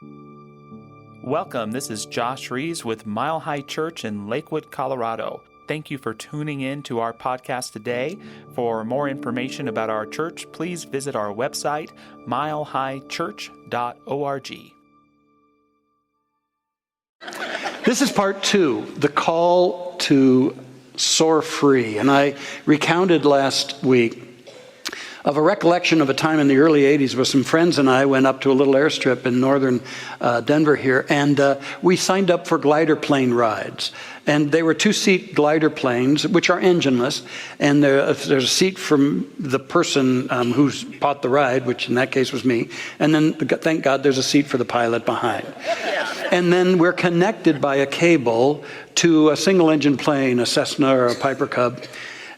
Welcome, this is Josh Rees with Mile High Church in Lakewood, Colorado. Thank you for tuning in to our podcast today. For more information about our church, please visit our website, milehighchurch.org. This is part 2, the call to soar free. And I recounted last week of a recollection of a time in the early 80s where some friends and I went up to a little airstrip in northern Denver here, and we signed up for glider plane rides. And they were 2-seat glider planes, which are engineless, and there's a seat from the person who's bought the ride, which in that case was me, and then, thank God, there's a seat for the pilot behind. And then we're connected by a cable to a single-engine plane, a Cessna or a Piper Cub,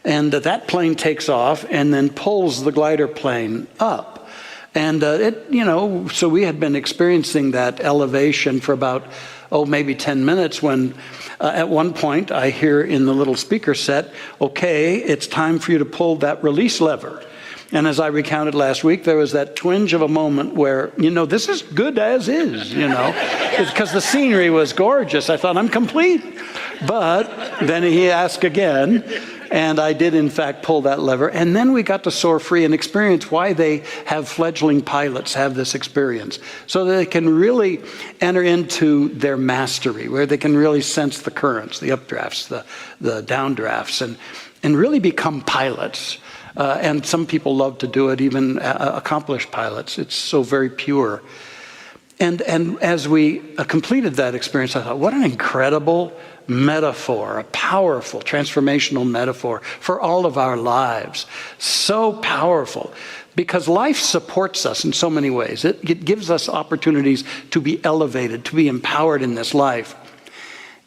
and that plane takes off and then pulls the glider plane up. And so we had been experiencing that elevation for about, maybe 10 minutes when at one point I hear in the little speaker set, okay, it's time for you to pull that release lever. And as I recounted last week, there was that twinge of a moment where, this is good as is, because the scenery was gorgeous. I thought, I'm complete. But then he asked again, and I did, in fact, pull that lever. And then we got to soar free and experience why they have fledgling pilots have this experience, so that they can really enter into their mastery, where they can really sense the currents, the updrafts, the downdrafts, and really become pilots. And some people love to do it, even accomplished pilots. It's so very pure. And as we completed that experience, I thought, what an incredible metaphor, a powerful transformational metaphor for all of our lives. So powerful, because life supports us in so many ways. It gives us opportunities to be elevated, to be empowered in this life.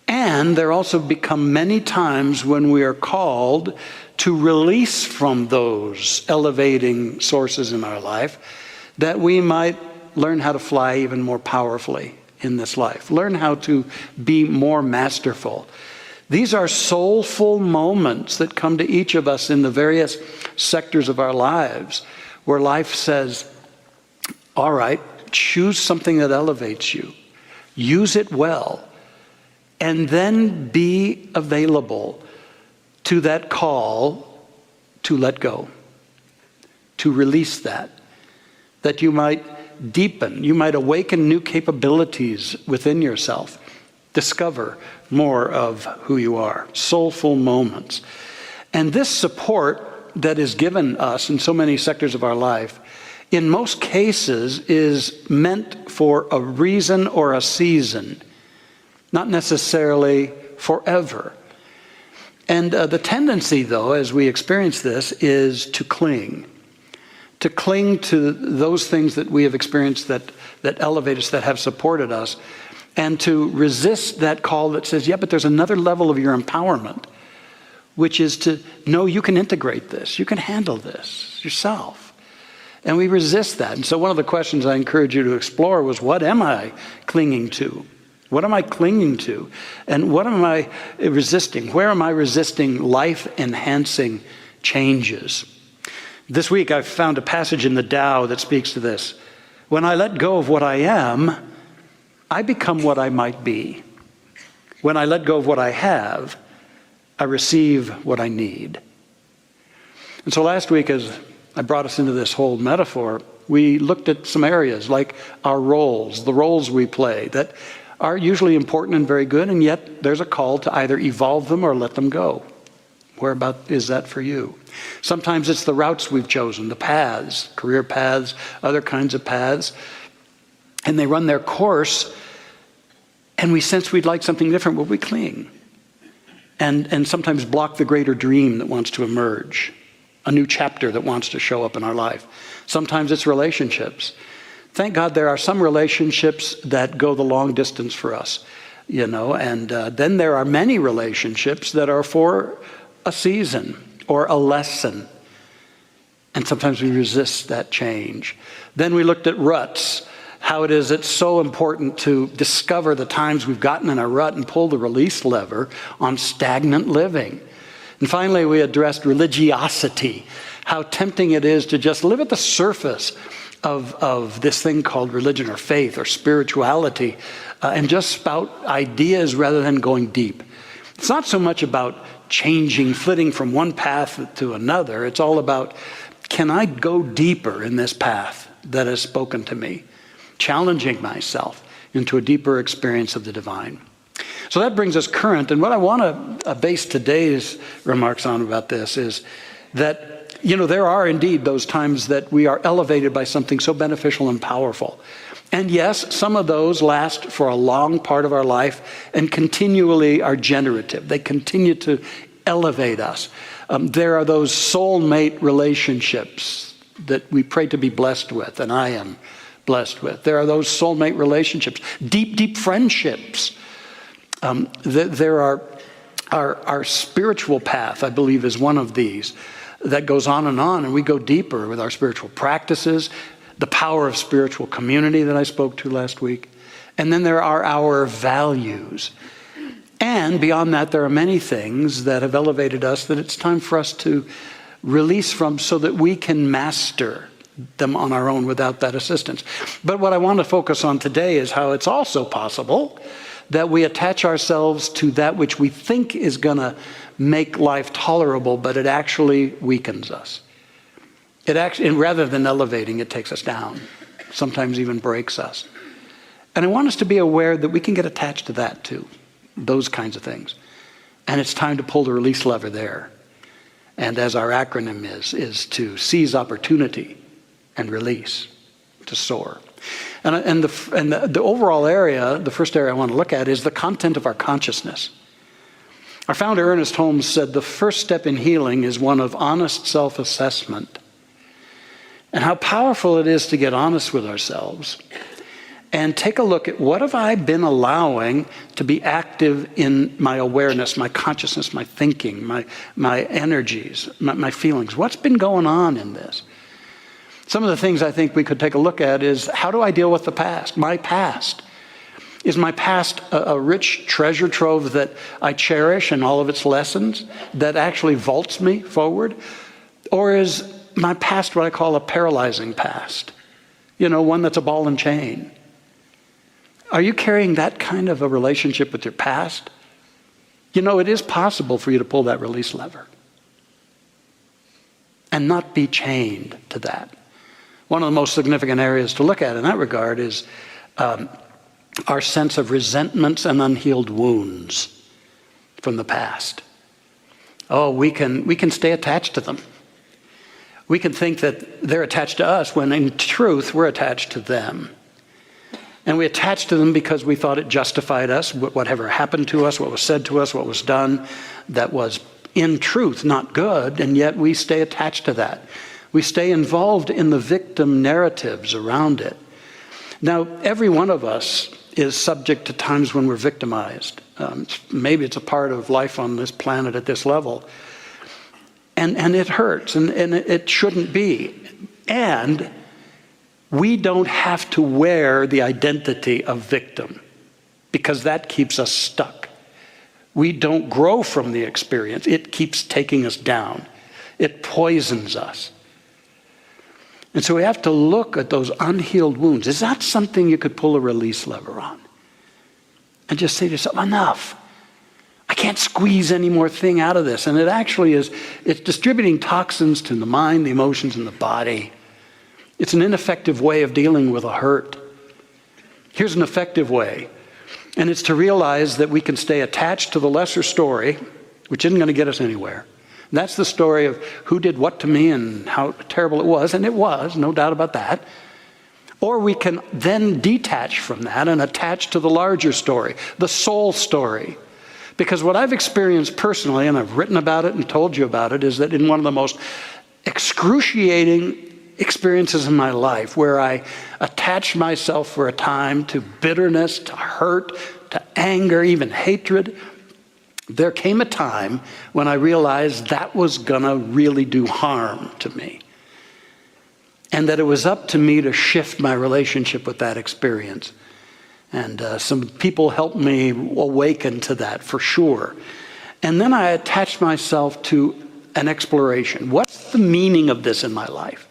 And there also become many times when we are called to release from those elevating sources in our life, that we might learn how to fly even more powerfully in this life. Learn how to be more masterful. These are soulful moments that come to each of us in the various sectors of our lives, where life says, all right, choose something that elevates you. Use it well. And then be available to that call to let go, to release that you might deepen, you might awaken new capabilities within yourself, discover more of who you are. Soulful moments. And this support that is given us in so many sectors of our life, in most cases, is meant for a reason or a season, not necessarily forever. And the tendency, though, as we experience this, is to cling to those things that we have experienced that elevate us, that have supported us, and to resist that call that says, yeah, but there's another level of your empowerment, which is to know you can integrate this, you can handle this yourself. And we resist that. And so one of the questions I encourage you to explore was, what am I clinging to? What am I clinging to? And what am I resisting? Where am I resisting life-enhancing changes? This week I found a passage in the Tao that speaks to this. When I let go of what I am, I become what I might be. When I let go of what I have, I receive what I need. And so last week, as I brought us into this whole metaphor, we looked at some areas like our roles, the roles we play that are usually important and very good, and yet there's a call to either evolve them or let them go. Whereabout is that for you? Sometimes it's the routes we've chosen, the paths, career paths, other kinds of paths, and they run their course, and we sense we'd like something different, but we cling. And sometimes block the greater dream that wants to emerge, a new chapter that wants to show up in our life. Sometimes it's relationships. Thank God there are some relationships that go the long distance for us, and then there are many relationships that are for a season or a lesson. And sometimes we resist that change. Then we looked at ruts, how it's so important to discover the times we've gotten in a rut and pull the release lever on stagnant living. And finally, we addressed religiosity, how tempting it is to just live at the surface of this thing called religion or faith or spirituality and just spout ideas rather than going deep. It's not so much about changing, flitting from one path to another. It's all about, can I go deeper in this path that has spoken to me, challenging myself into a deeper experience of the divine. So that brings us current. And what I want to base today's remarks on about this is that, there are indeed those times that we are elevated by something so beneficial and powerful. And yes, some of those last for a long part of our life and continually are generative. They continue to elevate us. There are those soulmate relationships that we pray to be blessed with, and I am blessed with. There are those soulmate relationships, deep, deep friendships. There are our spiritual path, I believe, is one of these that goes on, and we go deeper with our spiritual practices, the power of spiritual community that I spoke to last week. And then there are our values. And beyond that, there are many things that have elevated us that it's time for us to release from so that we can master them on our own without that assistance. But what I want to focus on today is how it's also possible that we attach ourselves to that which we think is going to make life tolerable, but it actually weakens us. And rather than elevating, it takes us down, sometimes even breaks us. And I want us to be aware that we can get attached to that too, those kinds of things. And it's time to pull the release lever there. And as our acronym is to seize opportunity and release, to soar. And the overall area, the first area I want to look at is the content of our consciousness. Our founder, Ernest Holmes, said the first step in healing is one of honest self-assessment. And how powerful it is to get honest with ourselves and take a look at what have I been allowing to be active in my awareness, my consciousness, my thinking, my energies, my feelings. What's been going on in this? Some of the things I think we could take a look at is, how do I deal with the past? My past. Is my past a rich treasure trove that I cherish and all of its lessons that actually vaults me forward? Or is my past what I call a paralyzing past? One that's a ball and chain. Are you carrying that kind of a relationship with your past? It is possible for you to pull that release lever and not be chained to that. One of the most significant areas to look at in that regard is our sense of resentments and unhealed wounds from the past. Oh, we can stay attached to them. We can think that they're attached to us when in truth we're attached to them. And we attach to them because we thought it justified us, whatever happened to us, what was said to us, what was done, that was in truth not good, and yet we stay attached to that. We stay involved in the victim narratives around it. Now, every one of us is subject to times when we're victimized. Maybe it's a part of life on this planet at this level. And it hurts, and it shouldn't be. And we don't have to wear the identity of victim, because that keeps us stuck. We don't grow from the experience. It keeps taking us down. It poisons us. And so we have to look at those unhealed wounds. Is that something you could pull a release lever on? And just say to yourself, enough. I can't squeeze any more thing out of this. And it actually is, it's distributing toxins to the mind, the emotions, and the body. It's an ineffective way of dealing with a hurt. Here's an effective way. And it's to realize that we can stay attached to the lesser story, which isn't going to get us anywhere. And that's the story of who did what to me and how terrible it was. And it was, no doubt about that. Or we can then detach from that and attach to the larger story, the soul story. Because what I've experienced personally, and I've written about it and told you about it, is that in one of the most excruciating experiences in my life, where I attached myself for a time to bitterness, to hurt, to anger, even hatred, there came a time when I realized that was going to really do harm to me. And that it was up to me to shift my relationship with that experience. And some people helped me awaken to that for sure. And then I attached myself to an exploration. What's the meaning of this in my life?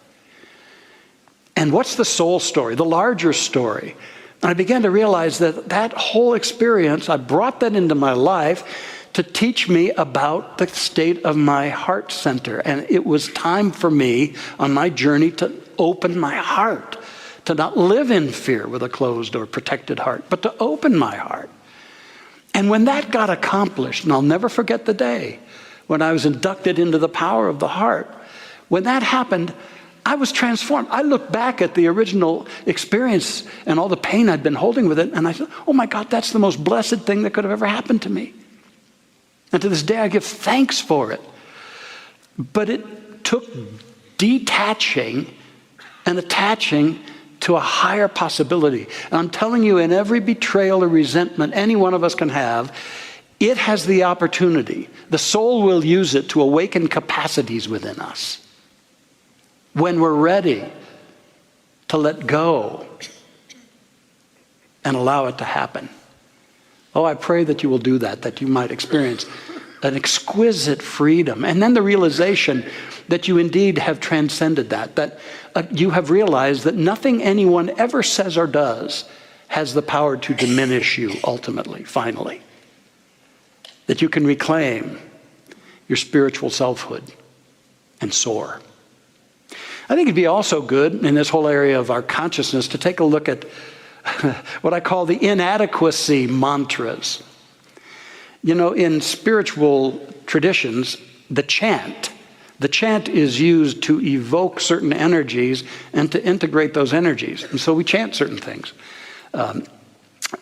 And what's the soul story, the larger story? And I began to realize that that whole experience, I brought that into my life to teach me about the state of my heart center. And it was time for me on my journey to open my heart, to not live in fear with a closed or protected heart, but to open my heart. And when that got accomplished, and I'll never forget the day when I was inducted into the power of the heart, when that happened, I was transformed. I looked back at the original experience and all the pain I'd been holding with it, and I said, oh my God, that's the most blessed thing that could have ever happened to me. And to this day, I give thanks for it. But it took detaching and attaching to a higher possibility. And I'm telling you, in every betrayal or resentment any one of us can have, it has the opportunity. The soul will use it to awaken capacities within us. When we're ready to let go and allow it to happen. Oh, I pray that you will do that you might experience an exquisite freedom. And then the realization that you indeed have transcended that you have realized that nothing anyone ever says or does has the power to diminish you ultimately, finally. That you can reclaim your spiritual selfhood and soar. I think it'd be also good in this whole area of our consciousness to take a look at what I call the inadequacy mantras. You know, in spiritual traditions, the chant is used to evoke certain energies and to integrate those energies. And so we chant certain things.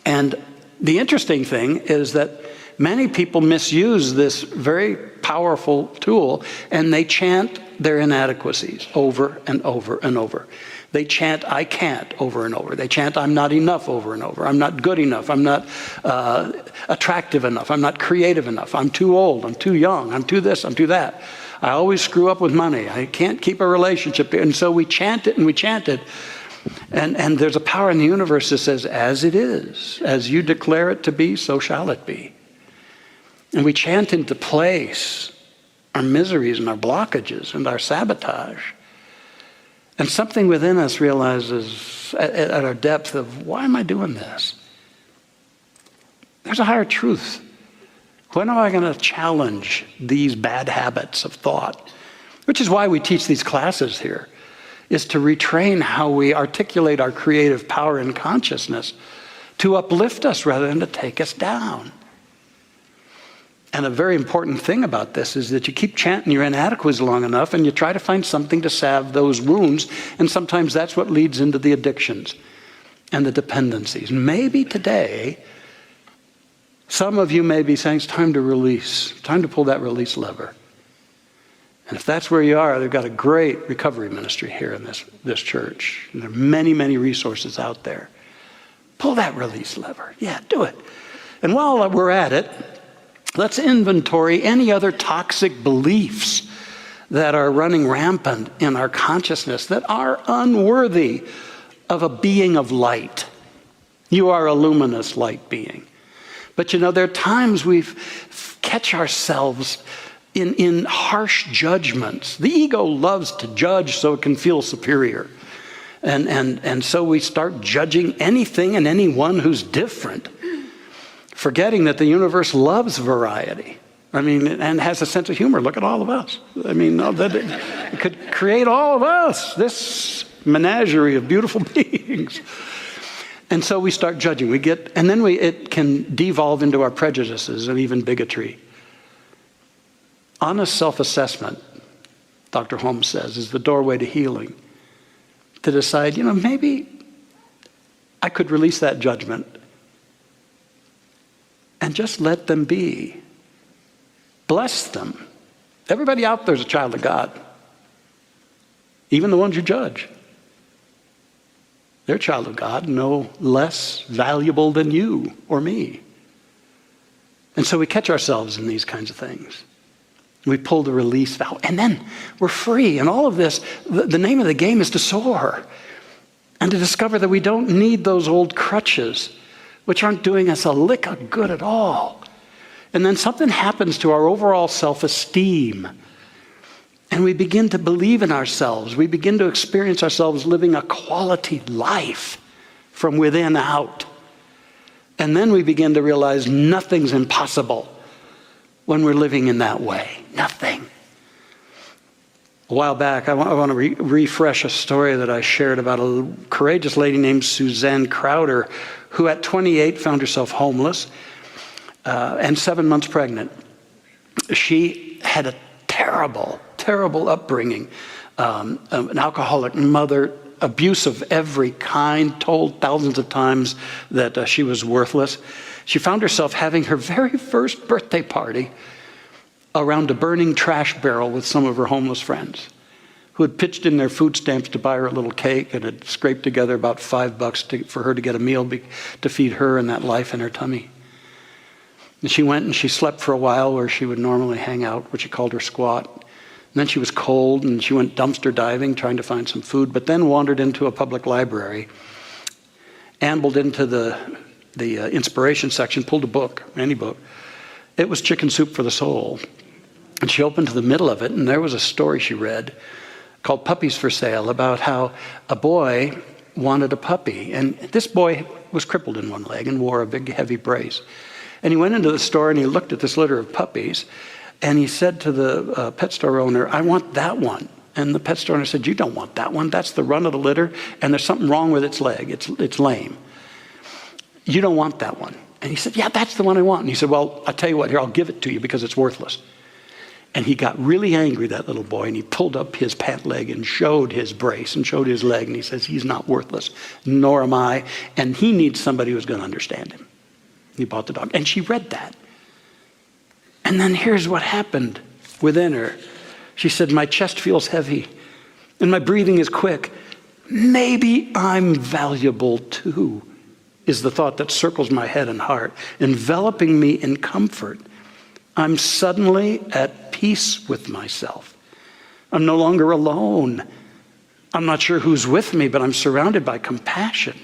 And the interesting thing is that many people misuse this very powerful tool, and they chant their inadequacies over and over and over. They chant, I can't, over and over. They chant, I'm not enough, over and over. I'm not good enough. I'm not attractive enough. I'm not creative enough. I'm too old. I'm too young. I'm too this. I'm too that. I always screw up with money. I can't keep a relationship. And so we chant it and we chant it. And there's a power in the universe that says, as it is, as you declare it to be, so shall it be. And we chant into place our miseries and our blockages and our sabotage. And something within us realizes at our depth of, why am I doing this? There's a higher truth. When am I going to challenge these bad habits of thought? Which is why we teach these classes here, is to retrain how we articulate our creative power and consciousness to uplift us rather than to take us down. And a very important thing about this is that you keep chanting your inadequacies long enough and you try to find something to salve those wounds. And sometimes that's what leads into the addictions and the dependencies. Maybe today, some of you may be saying, it's time to release, time to pull that release lever. And if that's where you are, they've got a great recovery ministry here in this church. And there are many, many resources out there. Pull that release lever. Yeah, do it. And while we're at it, let's inventory any other toxic beliefs that are running rampant in our consciousness that are unworthy of a being of light. You are a luminous light being. But you know, there are times we catch ourselves in harsh judgments. The ego loves to judge so it can feel superior. And so we start judging anything and anyone who's different, forgetting that the universe loves variety. I mean, and has a sense of humor. Look at all of us. I mean, it could create all of us, this menagerie of beautiful beings. And so we start judging. It can devolve into our prejudices and even bigotry. Honest self-assessment, Dr. Holmes says, is the doorway to healing. To decide, maybe I could release that judgment and just let them be. Bless them. Everybody out there is a child of God. Even the ones you judge. They're a child of God, no less valuable than you or me. And so we catch ourselves in these kinds of things. We pull the release valve, and then we're free. And all of this, the name of the game is to soar and to discover that we don't need those old crutches, which aren't doing us a lick of good at all. And then something happens to our overall self-esteem. And we begin to believe in ourselves. We begin to experience ourselves living a quality life from within out. And then we begin to realize nothing's impossible when we're living in that way. Nothing. A while back, I want to refresh a story that I shared about a courageous lady named Suzanne Crowder, who at 28 found herself homeless and 7 months pregnant. She had a terrible upbringing, an alcoholic mother, abuse of every kind, told thousands of times that she was worthless. She found herself having her very first birthday party around a burning trash barrel with some of her homeless friends who had pitched in their food stamps to buy her a little cake and had scraped together about $5 for her to get a meal to feed her and that life in her tummy. And she went and she slept for a while where she would normally hang out, what she called her squat. And then she was cold and she went dumpster diving trying to find some food, but then wandered into a public library, ambled into the inspiration section, pulled a book, any book. It was Chicken Soup for the Soul. And she opened to the middle of it, and there was a story she read called Puppies for Sale about how a boy wanted a puppy. And this boy was crippled in one leg and wore a big, heavy brace. And he went into the store and he looked at this litter of puppies, and he said to the pet store owner, "I want that one." And the pet store owner said, "You don't want that one. That's the run of the litter, and there's something wrong with its leg. It's lame. You don't want that one." And he said, "Yeah, that's the one I want." And he said, "Well, I'll tell you what, here, I'll give it to you because it's worthless." And he got really angry, that little boy, and he pulled up his pant leg and showed his brace and showed his leg. And he says, "He's not worthless, nor am I. And he needs somebody who's going to understand him." He bought the dog. And she read that. And then here's what happened within her. She said, "My chest feels heavy and my breathing is quick. Maybe I'm valuable too," is the thought that circles my head and heart, enveloping me in comfort. I'm suddenly at peace with myself. I'm no longer alone. I'm not sure who's with me, but I'm surrounded by compassion.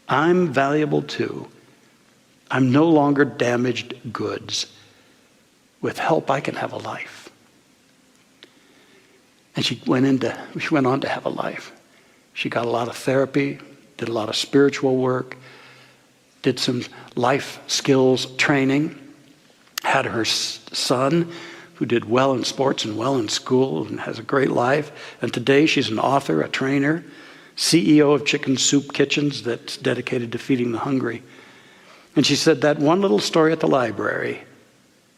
I'm valuable too. I'm no longer damaged goods. With help, I can have a life. And she went on to have a life. She got a lot of therapy, did a lot of spiritual work, did some life skills training, had her son who did well in sports and well in school and has a great life. And today she's an author, a trainer, CEO of Chicken Soup Kitchens that's dedicated to feeding the hungry. And she said that one little story at the library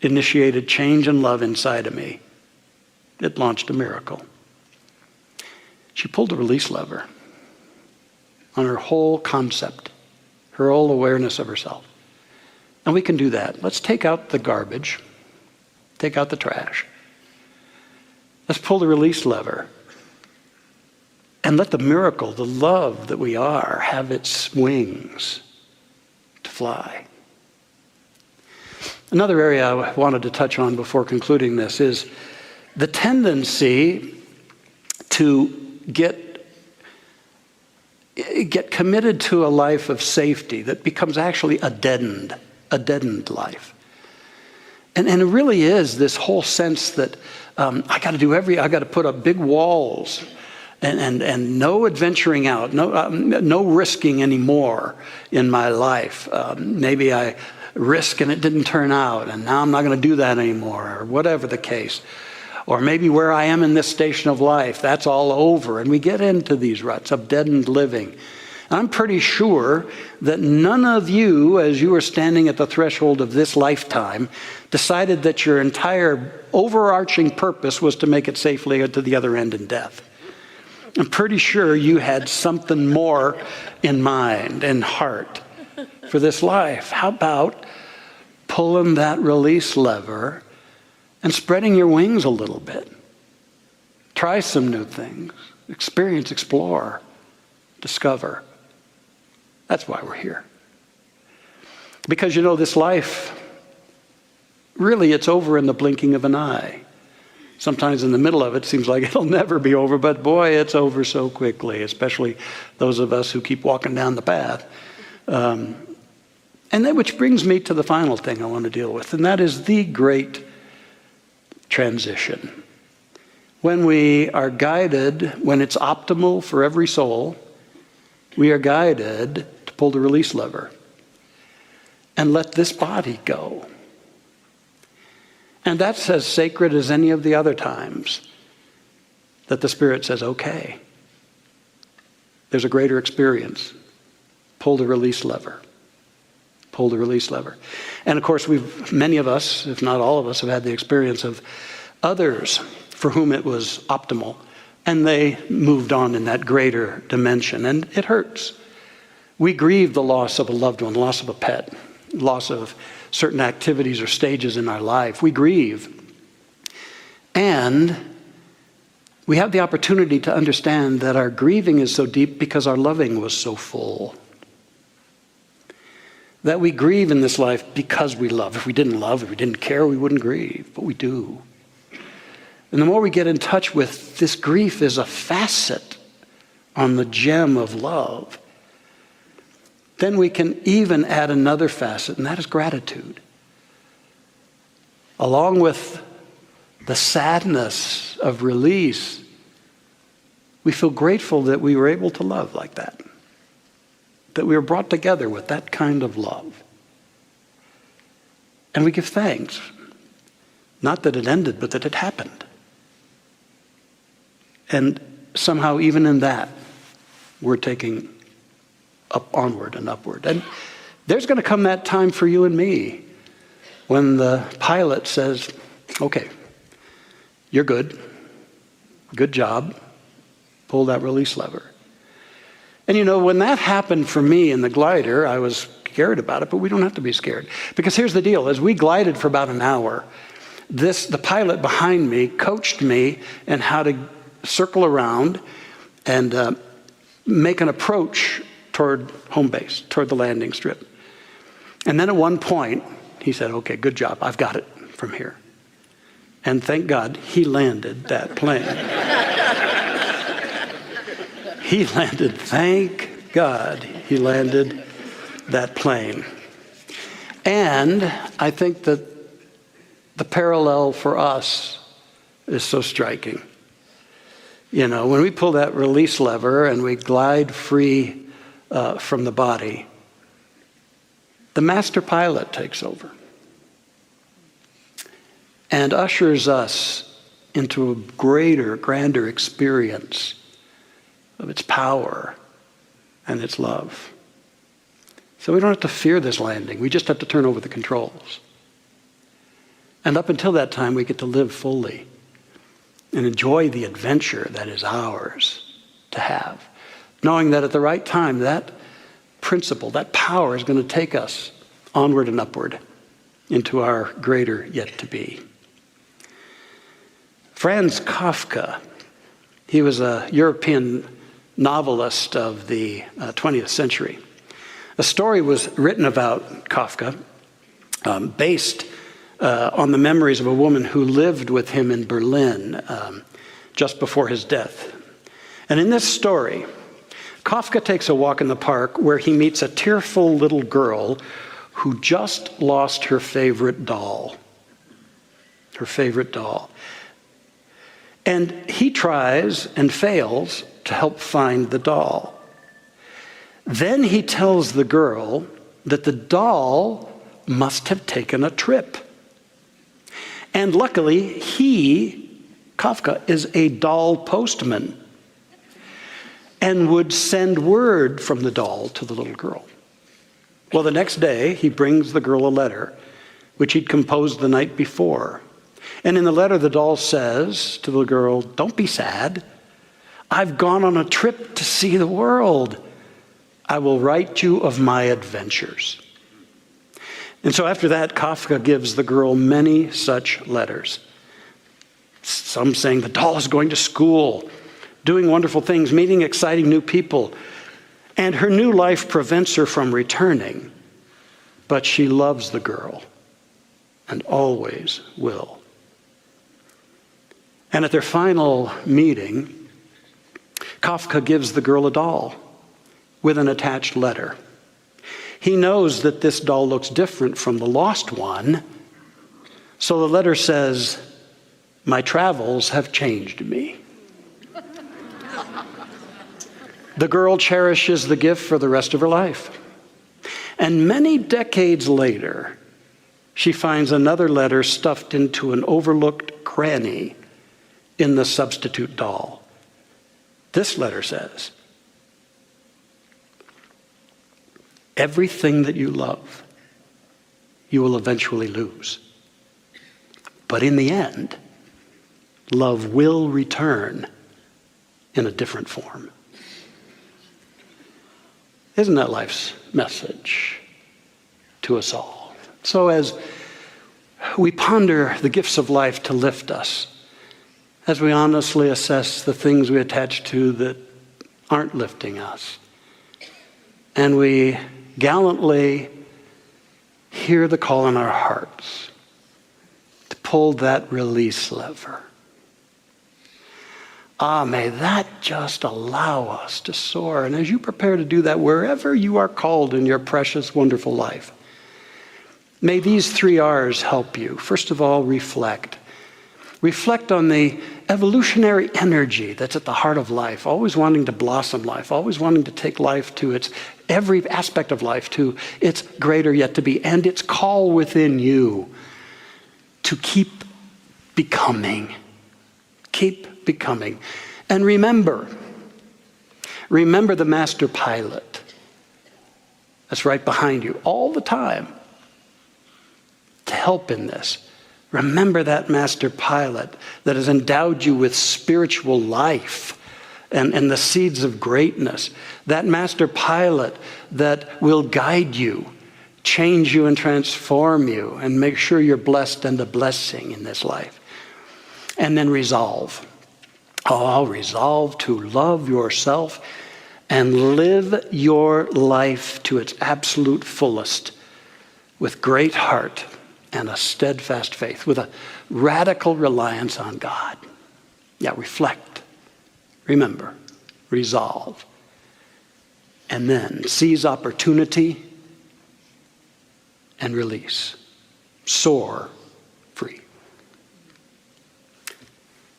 initiated change and love inside of me. It launched a miracle. She pulled the release lever on her whole concept, her whole awareness of herself. And we can do that. Let's take out the garbage, take out the trash. Let's pull the release lever and let the miracle, the love that we are, have its wings to fly. Another area I wanted to touch on before concluding this is the tendency to get committed to a life of safety that becomes actually a deadened life. And it really is this whole sense that I got to put up big walls and no adventuring out, no risking anymore in my life. Maybe I risk and it didn't turn out, and now I'm not going to do that anymore, or whatever the case. Or maybe where I am in this station of life, that's all over. And we get into these ruts of deadened living. And I'm pretty sure that none of you, as you were standing at the threshold of this lifetime, decided that your entire overarching purpose was to make it safely to the other end in death. I'm pretty sure you had something more in mind and heart for this life. How about pulling that release lever and spreading your wings a little bit? Try some new things. Experience, explore, discover. That's why we're here. Because this life, really it's over in the blinking of an eye. Sometimes in the middle of it seems like it'll never be over, but boy, it's over so quickly, especially those of us who keep walking down the path. And that which brings me to the final thing I want to deal with, and that is the great transition. when we are guided, when it's optimal for every soul, we are guided to pull the release lever and let this body go. And that's as sacred as any of the other times that the Spirit says, okay, there's a greater experience. Pull the release lever. Pull the release lever. And of course, many of us, if not all of us, have had the experience of others for whom it was optimal, and they moved on in that greater dimension, and it hurts. We grieve the loss of a loved one, loss of a pet, loss of certain activities or stages in our life. We grieve. And we have the opportunity to understand that our grieving is so deep because our loving was so full. That we grieve in this life because we love. If we didn't love, if we didn't care, we wouldn't grieve, but we do. And the more we get in touch with this grief is a facet on the gem of love, then we can even add another facet, and that is gratitude. Along with the sadness of release, we feel grateful that we were able to love like that. That we were brought together with that kind of love. And we give thanks. Not that it ended, but that it happened. And somehow even in that, we're taking up onward and upward. And there's going to come that time for you and me when the pilot says, okay, you're good. Good job. Pull that release lever. And you know, when that happened for me in the glider, I was scared about it, but we don't have to be scared. Because here's the deal. As we glided for about an hour, the pilot behind me coached me in how to circle around and make an approach toward home base, toward the landing strip. And then at one point, he said, okay, good job. I've got it from here. And thank God he landed that plane. He landed, thank God, he landed that plane. And I think that the parallel for us is so striking. You know, when we pull that release lever and we glide free from the body, the master pilot takes over and ushers us into a greater, grander experience of its power and its love. So we don't have to fear this landing. We just have to turn over the controls. And up until that time, we get to live fully and enjoy the adventure that is ours to have, knowing that at the right time, that principle, that power is going to take us onward and upward into our greater yet to be. Franz Kafka, he was a European novelist of the 20th century. A story was written about Kafka based on the memories of a woman who lived with him in Berlin just before his death. And in this story, Kafka takes a walk in the park where he meets a tearful little girl who just lost her favorite doll. Her favorite doll. And he tries and fails to help find the doll. Then he tells the girl that the doll must have taken a trip. And luckily, Kafka, is a doll postman and would send word from the doll to the little girl. Well, the next day, he brings the girl a letter, which he'd composed the night before. And in the letter, the doll says to the girl, don't be sad. I've gone on a trip to see the world. I will write you of my adventures. And so after that, Kafka gives the girl many such letters. Some saying the doll is going to school, doing wonderful things, meeting exciting new people. And her new life prevents her from returning. But she loves the girl and always will. And at their final meeting, Kafka gives the girl a doll with an attached letter. He knows that this doll looks different from the lost one. So the letter says, My travels have changed me. The girl cherishes the gift for the rest of her life. And many decades later, she finds another letter stuffed into an overlooked cranny in the substitute doll. This letter says, everything that you love, you will eventually lose. But in the end, love will return in a different form. Isn't that life's message to us all? So as we ponder the gifts of life to lift us, as we honestly assess the things we attach to that aren't lifting us, and we gallantly hear the call in our hearts to pull that release lever, may that just allow us to soar. And as you prepare to do that, wherever you are called in your precious, wonderful life, may these 3 R's help you. First of all, reflect. Reflect on the evolutionary energy that's at the heart of life, always wanting to blossom life, always wanting to take life to its, every aspect of life to its greater yet to be, and its call within you to keep becoming. Keep becoming. And remember the master pilot that's right behind you all the time to help in this. Remember that master pilot that has endowed you with spiritual life and the seeds of greatness. That master pilot that will guide you, change you and transform you and make sure you're blessed and a blessing in this life. And then resolve. Resolve to love yourself and live your life to its absolute fullest with great heart and a steadfast faith, with a radical reliance on God. Reflect, remember, resolve, and then seize opportunity and release. Soar free.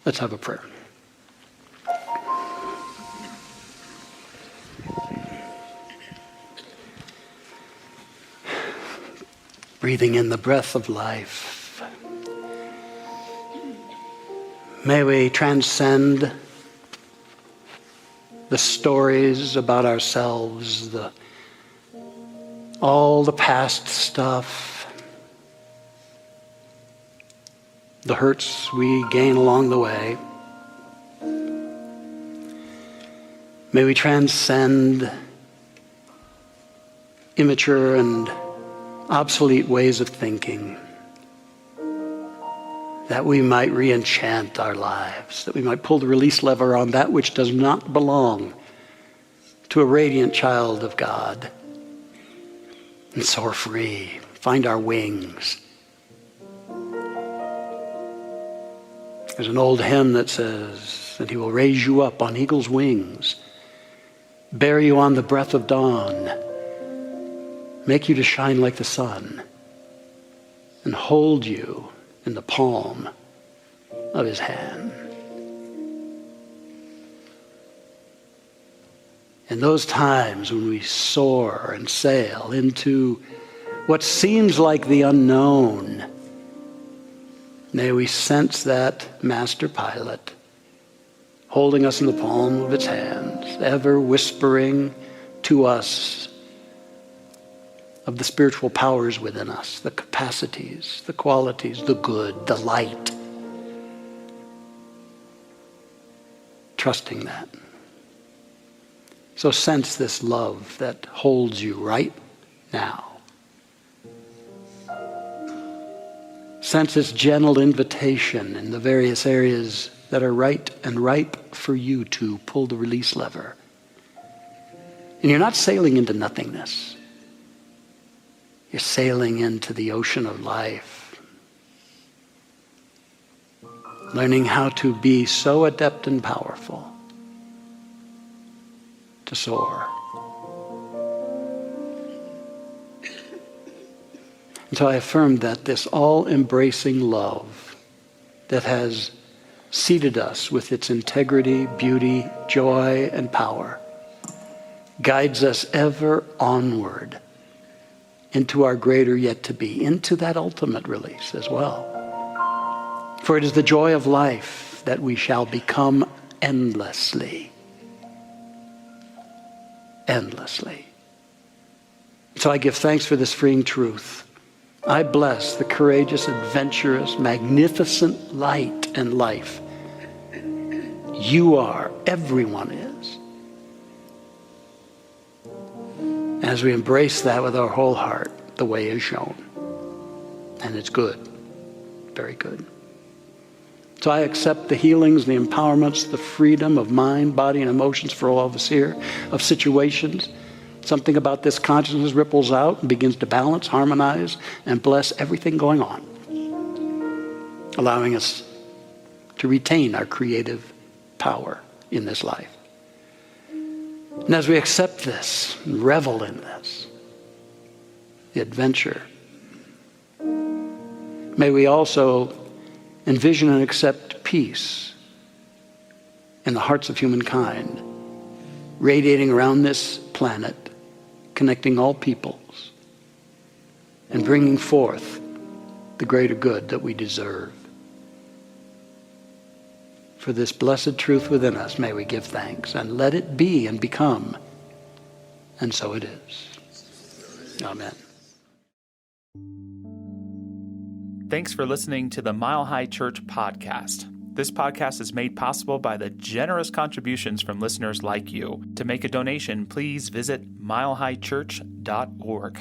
Let's have a prayer. Breathing in the breath of life. May we transcend the stories about ourselves, all the past stuff, the hurts we gain along the way. May we transcend immature and obsolete ways of thinking, that we might re-enchant our lives, that we might pull the release lever on that which does not belong to a radiant child of God, and soar free, find our wings. There's an old hymn that says that he will raise you up on eagle's wings, bear you on the breath of dawn, make you to shine like the sun, and hold you in the palm of his hand. In those times when we soar and sail into what seems like the unknown, may we sense that master pilot holding us in the palm of its hands, ever whispering to us of the spiritual powers within us, the capacities, the qualities, the good, the light. Trusting that. So sense this love that holds you right now. Sense its gentle invitation in the various areas that are right and ripe for you to pull the release lever. And you're not sailing into nothingness. You're sailing into the ocean of life, learning how to be so adept and powerful to soar. And so I affirm that this all-embracing love that has seated us with its integrity, beauty, joy, and power, guides us ever onward into our greater yet to be, into that ultimate release as well. For it is the joy of life that we shall become endlessly. Endlessly. So I give thanks for this freeing truth. I bless the courageous, adventurous, magnificent light and life you are, everyone is. As we embrace that with our whole heart, the way is shown. And it's good. Very good. So I accept the healings, the empowerments, the freedom of mind, body, and emotions for all of us here, of situations. Something about this consciousness ripples out and begins to balance, harmonize, and bless everything going on, allowing us to retain our creative power in this life. And as we accept this, and revel in this, the adventure, may we also envision and accept peace in the hearts of humankind, radiating around this planet, connecting all peoples, and bringing forth the greater good that we deserve. For this blessed truth within us, may we give thanks, and let it be and become. And so it is. Amen. Thanks for listening to the Mile High Church podcast. This podcast is made possible by the generous contributions from listeners like you. To make a donation, please visit milehighchurch.org.